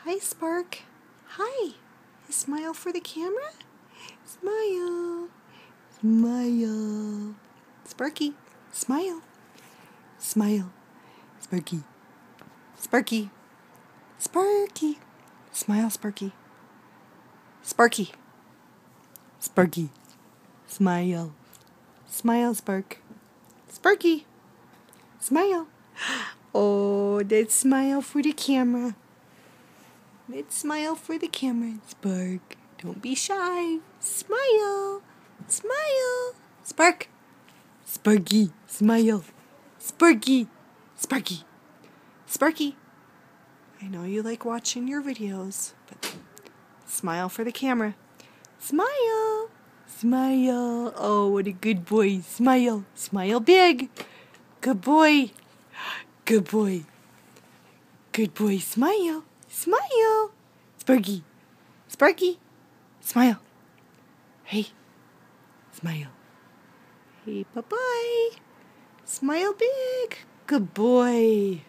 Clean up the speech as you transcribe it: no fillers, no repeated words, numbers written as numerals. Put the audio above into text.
Hi, Spark. Hi. Smile for the camera. Smile. Smile. Sparky. Smile. Smile. Sparky. Sparky. Sparky. Smile, Sparky. Sparky. Sparky. Smile. Smile, Spark. Sparky. Smile. Oh, let's smile for the camera. Let's smile for the camera, Spark. Don't be shy. Smile. Smile. Spark. Sparky. Smile. Sparky. Sparky. Sparky. I know you like watching your videos, but smile for the camera. Smile. Smile. Oh, what a good boy. Smile. Smile big. Good boy. Good boy. Good boy. Smile. Smile. Sparky. Sparky. Smile. Hey. Smile. Hey, bye-bye. Smile big. Good boy.